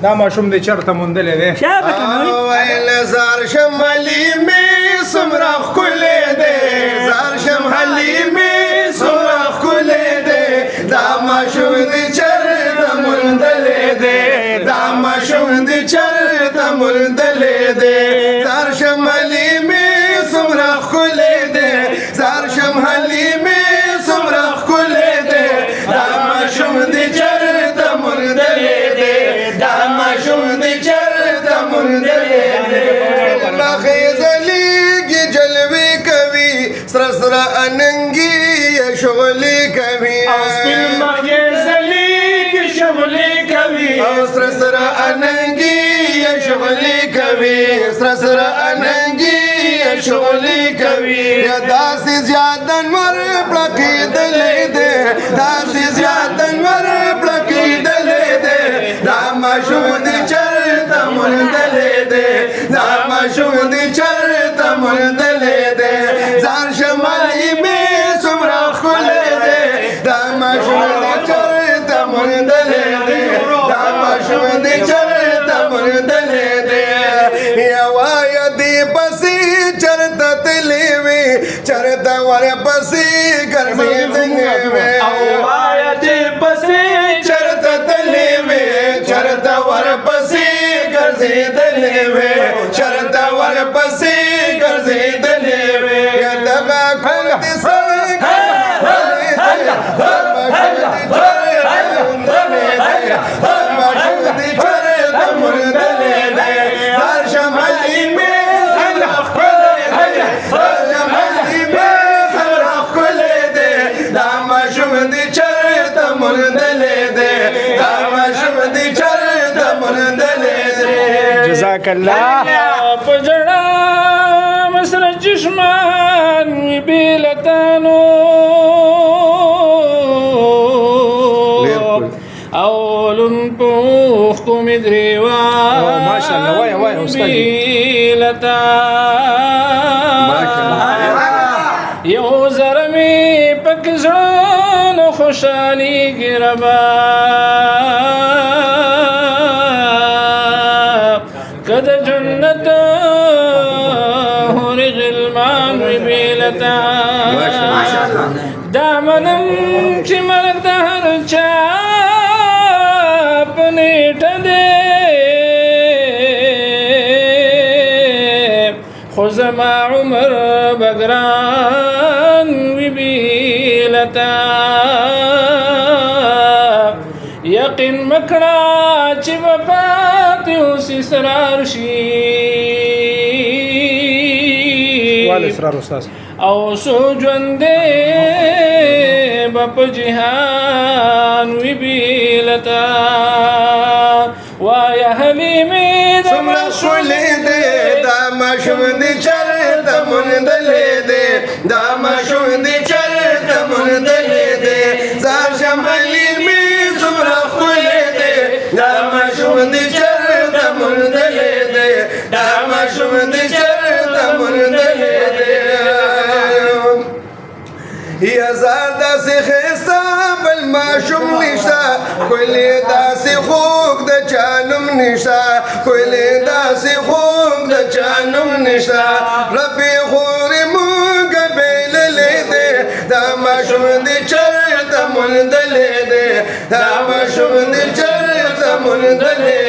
دا ماشوم دی چرته موندلې دی ویل زار شمالي می سمرا ښکلی دی زار شمالي می سمرا ښکلی دی دا ماشوم دی چرته موندلې دی دا ماشوم دی چرته موندلې دی زار شمالي می سمرا ښکلی دی زار شمالي می سمرا ښکلی دی دا ماشوم دی چرته موندلې دی دا ماشوم دی چرته موندلې دی خیزلیږي جلوې کوي سره سره اننګي شغلې کوي خیزلیږي شغلې کوي سره سره اننګي شغلې کوي سره سره اننګي شغلې کوي یا داسې زیات انور پړکېدلې دی داسې زیات انور پړکېدلې دی دا ماشوم دی چرته موندلې دی دا ماشوم دی چرته موندلې دی زار شمالي می څومره ښکلی دی دا ماشوم دی چرته موندلې دی دا ماشوم دی چرته موندلې دی یوایه دې پسې چرته تللی وي چرته ورپسې ګرځېدلې وي یوایه دې پسې چرته تللی وي چرته ورپسې ګرځېدلې وي چرته ورپسې ګرځېدلې وي یا دغه کور دې سره جزاك الله پجڑا مسر چشمان وی بیلتانو اولن پوخ کو مدریوان ما شاء الله وای استاد بیلتان یو زرمی پکزان خوشحالی گربا کد جنت هور غلمان و بیلتا دامنم چی مرد هر چاپ نیٹ دے خوزما عمر بگران و بیلتا یقین مکڑا چی وفاتی اسی سرار شی وال اسرار استاد او سو جوندے بپ جہان وی بیلتا وایا حلیمی څومره ښکلی دی دا ماشوم دی چرته موندلې دی دا ماشوم دی چرته موندلې دی زار شمالي می څومره ښکلی دی دا ماشوم دی چرته موندلې دی دا ماشوم دی چرته موندلې دی یا زار داسې ښایسته بل ماشوم نشته ښکلی داسې خوږ د چا نوم نشته ښکلی داسې خوږ د چا نوم نشته ربې خورې مونږ بېللی دی دا ماشوم دی چرته موندلی دی دا ماشوم دی چرته موندلی